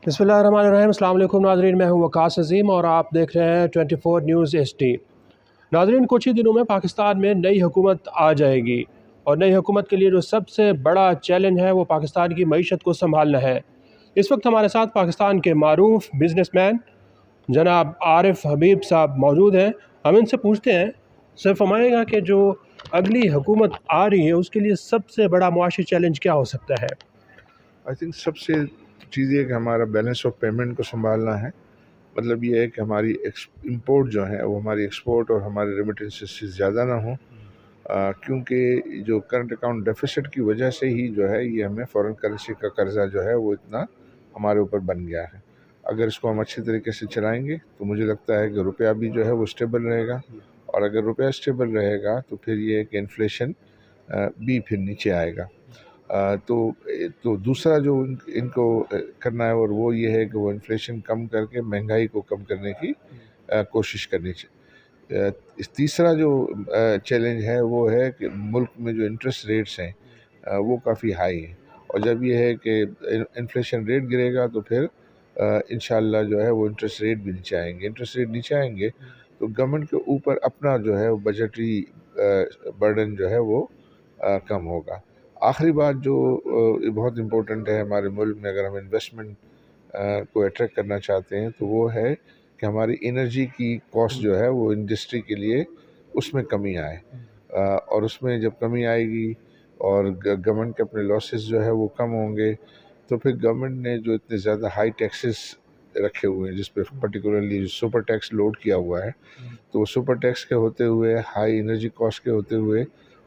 बिस्मिल्लाहिर्रहमानिर्रहीम। अस्सलाम वालेकुम नाज़रीन, मैं हूं वकास अज़ीम और आप देख रहे हैं 24 न्यूज़ HD। नाज़रीन, कुछ ही दिनों में पाकिस्तान में नई हुकूमत आ जाएगी और नई हुकूमत के लिए जो सबसे बड़ा चैलेंज है वो पाकिस्तान की मईशत को संभालना है। इस वक्त हमारे साथ पाकिस्तान के मारूफ बिजनेसमैन जनाब आरिफ हबीब साहब मौजूद हैं। हम इनसे पूछते हैं, सर फरमाइएगा कि जो अगली हुकूमत आ रही है उसके लिए सबसे बड़ा मुआशी चैलेंज क्या हो सकता है? आई थिंक सबसे चीज़ ये कि हमारा बैलेंस ऑफ पेमेंट को संभालना है। मतलब ये है कि हमारी इंपोर्ट जो है वो हमारी एक्सपोर्ट और हमारे रेमिटेंसेस से ज़्यादा ना हो, क्योंकि जो करंट अकाउंट डेफिसिट की वजह से ही जो है ये हमें फॉरेन करेंसी का कर्जा जो है वो इतना हमारे ऊपर बन गया है। अगर इसको हम अच्छी तरीके से चलाएंगे तो मुझे लगता है कि रुपया भी जो है वो स्टेबल रहेगा, और अगर रुपया स्टेबल रहेगा तो फिर ये है कि इन्फ्लेशन भी फिर नीचे आएगा। तो दूसरा जो इनको करना है और वो ये है कि वो इन्फ्लेशन कम करके महंगाई को कम करने की कोशिश करनी चाहिए। तीसरा जो चैलेंज है वो है कि मुल्क में जो इंटरेस्ट रेट्स हैं वो काफ़ी हाई हैं, और जब ये है कि इन्फ्लेशन रेट गिरेगा तो फिर इंशाल्लाह जो है वो इंटरेस्ट रेट भी नीचे आएंगे। इंटरेस्ट रेट नीचे आएंगे तो गवर्नमेंट के ऊपर अपना जो है बजटरी बर्डन जो है वो कम होगा। आखिरी बात जो बहुत इम्पोर्टेंट है हमारे मुल्क में, अगर हम इन्वेस्टमेंट को अट्रैक्ट करना चाहते हैं तो वो है कि हमारी एनर्जी की कॉस्ट जो है वो इंडस्ट्री के लिए उसमें कमी आए, और उसमें जब कमी आएगी और गवर्नमेंट के अपने लॉसेस जो है वो कम होंगे, तो फिर गवर्नमेंट ने जो इतने ज़्यादा हाई टैक्सेस रखे हुए हैं जिस पे पर्टिकुलरली सुपर टैक्स लोड किया हुआ है, तो वो सुपर टैक्स के होते हुए, हाई एनर्जी कॉस्ट के होते हुए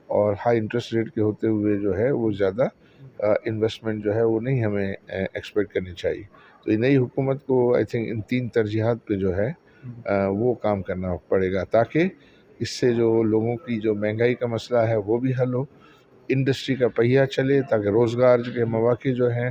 और हाई इंटरेस्ट रेट के होते हुए जो है वो ज़्यादा इन्वेस्टमेंट जो है वो नहीं हमें एक्सपेक्ट करनी चाहिए। तो ये नई हुकूमत को आई थिंक इन तीन तरजीहात पे जो है वो काम करना पड़ेगा, ताकि इससे जो लोगों की जो महंगाई का मसला है वो भी हल हो, इंडस्ट्री का पहिया चले, ताकि रोज़गार के मौके जो हैं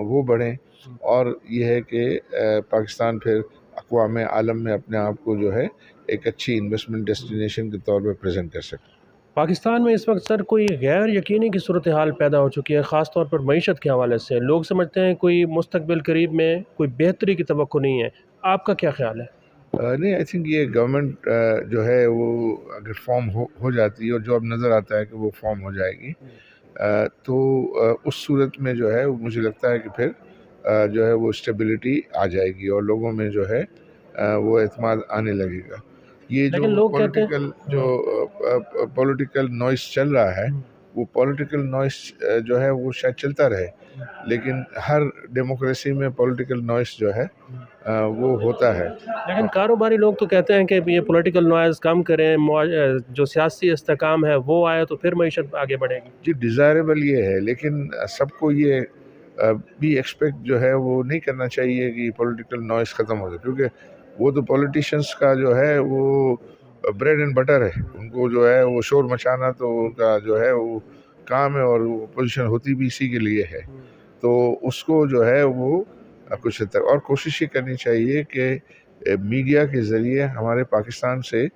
वो बढ़ें, और ये है कि पाकिस्तान फिर अक़वाम आलम में अपने आप को जो है एक अच्छी इन्वेस्टमेंट डेस्टिनेशन के तौर पर प्रेजेंट कर सके। पाकिस्तान में इस वक्त सर कोई गैर यकीनी की सूरत हाल पैदा हो चुकी है, ख़ास तौर पर मईशत के हवाले से। लोग समझते हैं कोई मुस्तकबिल करीब में कोई बेहतरी की तवक्को नहीं है। आपका क्या ख्याल है? नहीं, आई थिंक ये गवर्नमेंट जो है वो अगर फॉर्म हो जाती है, और जो अब नज़र आता है कि वो फॉर्म हो जाएगी, तो उस सूरत में जो है वो मुझे लगता है कि फिर जो है वो स्टेबिलिटी आ जाएगी और लोगों में जो है वो एतमाद आने लगेगा। ये जो लेकिन लोग कहते हैं पॉलिटिकल नॉइस चल रहा है, वो पॉलिटिकल नॉइस जो है वो शायद चलता रहे, लेकिन हर डेमोक्रेसी में पॉलिटिकल नॉइस जो है वो होता है। लेकिन कारोबारी लोग तो कहते हैं कि ये पॉलिटिकल नॉइज़ कम करें, जो सियासी इस्तेकाम है वो आए तो फिर मईशत आगे बढ़ेगी। जी, डिज़ायरेबल ये है, लेकिन सबको ये भी एक्सपेक्ट जो है वो नहीं करना चाहिए कि पॉलिटिकल नॉइस ख़त्म हो जाए, क्योंकि वो तो पॉलिटिशियंस का जो है वो ब्रेड एंड बटर है। उनको जो है वो शोर मचाना तो उनका जो है वो काम है, और वो पोजीशन होती भी इसी के लिए है। तो उसको जो है वो कुछ हद तक और कोशिश ये करनी चाहिए कि मीडिया के ज़रिए हमारे पाकिस्तान से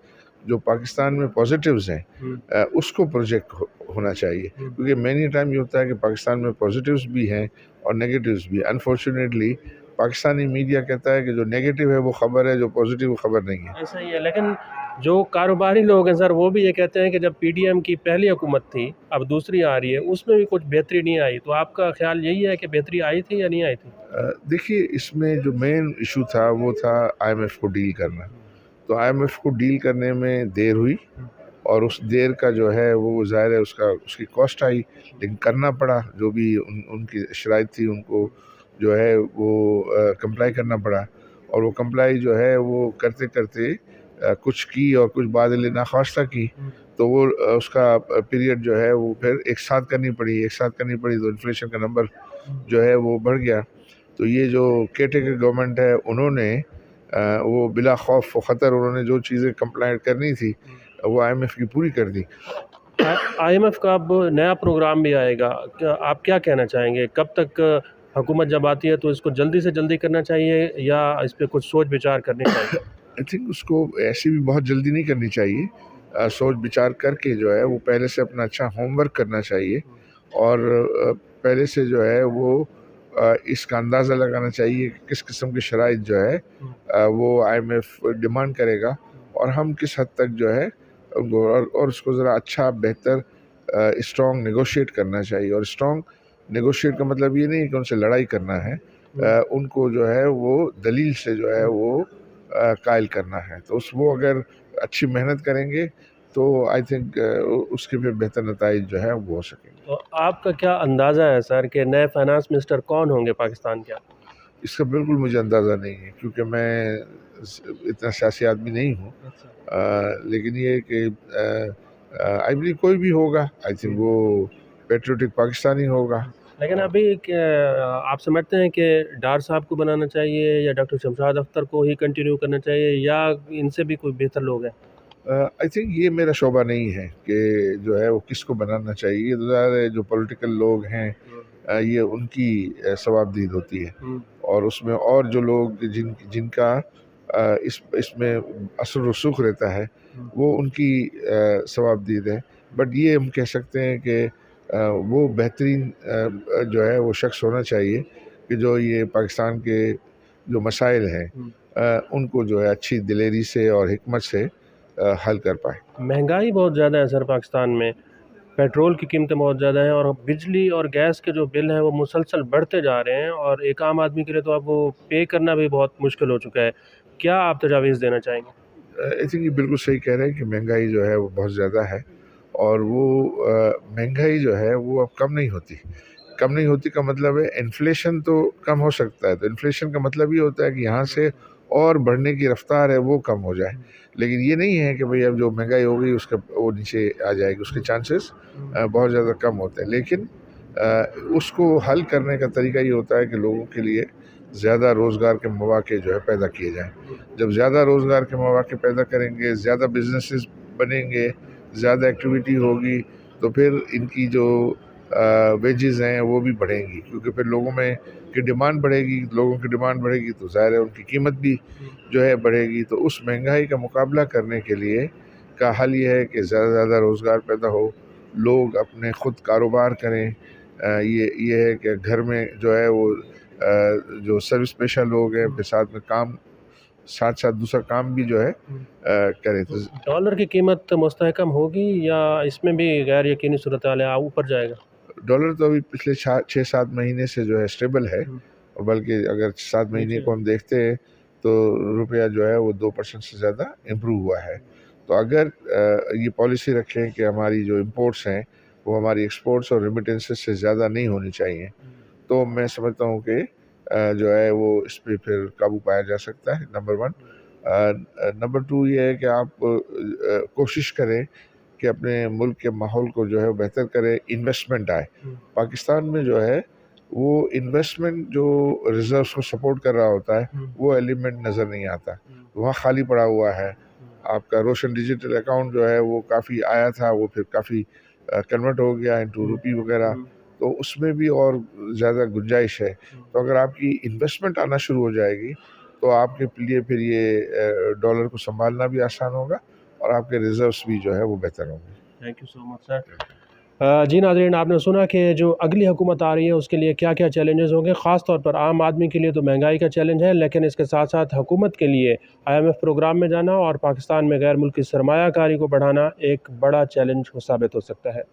जो पाकिस्तान में पॉजिटिव्स हैं उसको प्रोजेक्ट होना चाहिए, क्योंकि मैनी टाइम ये होता है कि पाकिस्तान में पॉजिटिव्स भी हैं और नेगेटिव्स भी। अनफॉर्चुनेटली पाकिस्तानी मीडिया कहता है कि जो नेगेटिव है वो ख़बर है, जो पॉजिटिव वो ख़बर नहीं है। ऐसा ही है, लेकिन जो कारोबारी लोग हैं सर वो भी ये कहते हैं कि जब PDM की पहली हुकूमत थी, अब दूसरी आ रही है, उसमें भी कुछ बेहतरी नहीं आई। तो आपका ख्याल यही है कि बेहतरी आई थी या नहीं आई थी? देखिए, इसमें जो मेन इशू था वो था IMF को डील करना। तो IMF को डील करने में देर हुई, और उस देर का जो है वो ज़ाहिर है उसकी कॉस्ट आई, लेकिन करना पड़ा। जो भी उनकी शराइत थी उनको जो है वो कंप्लाई करना पड़ा, और वो कंप्लाई जो है वो करते करते कुछ की और कुछ बादल नाख्वास्ता की, तो वो उसका पीरियड जो है वो फिर एक साथ करनी पड़ी तो इन्फ्लेशन का नंबर जो है वो बढ़ गया। तो ये जो केयरटेकर गवर्नमेंट है उन्होंने वो बिला खौफ व ख़तर उन्होंने जो चीज़ें कंप्लाइंट करनी थी वो IMF की पूरी कर दी। IMF का अब नया प्रोग्राम भी आएगा, आप क्या कहना चाहेंगे? कब तक हुकूमत जब आती है तो इसको जल्दी से जल्दी करना चाहिए या इस पर कुछ सोच विचार करनी चाहिए? आई थिंक उसको ऐसी भी बहुत जल्दी नहीं करनी चाहिए। सोच विचार करके जो है वो पहले से अपना अच्छा होमवर्क करना चाहिए, और पहले से जो है वो اس کا اندازہ لگانا چاہیے کہ کس قسم کی شرائط جو ہے وہ IMF ڈیمانڈ کرے گا اور ہم کس حد تک جو ہے اور اس کو ذرا اچھا بہتر اسٹرانگ نیگوشیٹ کرنا چاہیے. اور اسٹرانگ نیگوشیٹ کا مطلب یہ نہیں کہ ان سے لڑائی کرنا ہے, ان کو جو ہے وہ دلیل سے جو ہے وہ قائل کرنا ہے. تو وہ اگر اچھی محنت کریں گے تو آئی تھنک اس کے پھر بہتر نتائج جو ہے وہ ہو سکیں گے. تو آپ کا کیا اندازہ ہے سر کہ نئے فائنانس منسٹر کون ہوں گے پاکستان کے؟ اس کا بالکل مجھے اندازہ نہیں ہے کیونکہ میں اتنا سیاسی آدمی نہیں ہوں, لیکن یہ کہ آئی بلیو کوئی بھی ہوگا, آئی تھنک وہ پیٹریوٹک پاکستانی ہوگا. لیکن ابھی آپ سمجھتے ہیں کہ ڈار صاحب کو بنانا چاہیے یا ڈاکٹر شمشاد اختر کو ہی کنٹینیو کرنا چاہیے یا ان سے بھی کوئی بہتر لوگ ہیں؟ آئی تھنک یہ میرا شعبہ نہیں ہے کہ جو ہے وہ کس کو بنانا چاہیے. یہ ظاہر ہے جو پولیٹیکل لوگ ہیں یہ ان کی ثوابدید ہوتی ہے, اور اس میں اور جو لوگ جن کا اس میں اثر رسوخ رہتا ہے وہ ان کی ثوابدید ہے. بٹ یہ ہم کہہ سکتے ہیں کہ وہ بہترین جو ہے وہ شخص ہونا چاہیے کہ جو یہ پاکستان کے جو مسائل ہیں ان کو جو ہے اچھی دلیری سے اور حکمت سے حل کر پائے. مہنگائی بہت زیادہ ہے سر پاکستان میں, پیٹرول کی قیمتیں بہت زیادہ ہیں اور بجلی اور گیس کے جو بل ہیں وہ مسلسل بڑھتے جا رہے ہیں اور ایک عام آدمی کے لیے تو اب وہ پے کرنا بھی بہت مشکل ہو چکا ہے. کیا آپ تجاویز دینا چاہیں گے؟ آئی تھنک یہ بالکل صحیح کہہ رہے ہیں کہ مہنگائی جو ہے وہ بہت زیادہ ہے, اور وہ مہنگائی جو ہے وہ اب کم نہیں ہوتی. کم نہیں ہوتی کا مطلب ہے انفلیشن تو کم ہو سکتا ہے, تو انفلیشن کا مطلب یہ ہوتا ہے کہ یہاں سے اور بڑھنے کی رفتار ہے وہ کم ہو جائے. لیکن یہ نہیں ہے کہ بھئی اب جو مہنگائی ہو گئی اس کا وہ نیچے آ جائے گی, اس کے چانسز بہت زیادہ کم ہوتے ہیں. لیکن اس کو حل کرنے کا طریقہ یہ ہوتا ہے کہ لوگوں کے لیے زیادہ روزگار کے مواقع جو ہے پیدا کیے جائیں. جب زیادہ روزگار کے مواقع پیدا کریں گے, زیادہ بزنسز بنیں گے, زیادہ ایکٹیویٹی ہوگی, تو پھر ان کی جو ویجز ہیں وہ بھی بڑھیں گی, کیونکہ پھر لوگوں میں کی ڈیمانڈ بڑھے گی. لوگوں کی ڈیمانڈ بڑھے گی تو ظاہر ہے ان کی قیمت بھی جو ہے بڑھے گی. تو اس مہنگائی کا مقابلہ کرنے کے لیے کا حل یہ ہے کہ زیادہ سے زیادہ روزگار پیدا ہو, لوگ اپنے خود کاروبار کریں. یہ ہے کہ گھر میں جو ہے وہ جو سروس پیشہ لوگ ہیں پھر ساتھ میں کام ساتھ دوسرا کام بھی جو ہے کریں. ڈالر کی قیمت مستحکم ہوگی یا اس میں بھی غیر یقینی صورتحال اوپر جائے گا؟ ڈالر تو ابھی پچھلے 6-7 مہینے سے جو ہے اسٹیبل ہے, اور بلکہ اگر 7 مہینے کو ہم دیکھتے ہیں تو روپیہ جو ہے وہ 2% سے زیادہ امپروو ہوا ہے. تو اگر یہ پالیسی رکھیں کہ ہماری جو امپورٹس ہیں وہ ہماری ایکسپورٹس اور ریمیٹنسز سے زیادہ نہیں ہونی چاہیے, تو میں سمجھتا ہوں کہ جو ہے وہ اس پہ پھر قابو پایا جا سکتا ہے. نمبر 1. نمبر 2 یہ ہے کہ آپ کوشش کریں کہ اپنے ملک کے ماحول کو جو ہے بہتر کرے, انویسٹمنٹ آئے. پاکستان میں جو ہے وہ انویسٹمنٹ جو ریزروز کو سپورٹ کر رہا ہوتا ہے وہ ایلیمنٹ نظر نہیں آتا, وہاں خالی پڑا ہوا ہے. آپ کا روشن ڈیجیٹل اکاؤنٹ جو ہے وہ کافی آیا تھا, وہ پھر کافی کنورٹ ہو گیا انٹو روپی وغیرہ, تو اس میں بھی اور زیادہ گنجائش ہے. تو اگر آپ کی انویسٹمنٹ آنا شروع ہو جائے گی تو آپ کے لیے پھر یہ ڈالر کو سنبھالنا بھی آسان ہوگا اور آپ کے ریزروز بھی جو ہے وہ بہتر ہوں گے. تھینک یو سو مچ سر. جی ناظرین, آپ نے سنا کہ جو اگلی حکومت آ رہی ہے اس کے لیے کیا کیا چیلنجز ہوں گے. خاص طور پر عام آدمی کے لیے تو مہنگائی کا چیلنج ہے, لیکن اس کے ساتھ ساتھ حکومت کے لیے IMF پروگرام میں جانا اور پاکستان میں غیر ملکی سرمایہ کاری کو بڑھانا ایک بڑا چیلنج ثابت ہو سکتا ہے.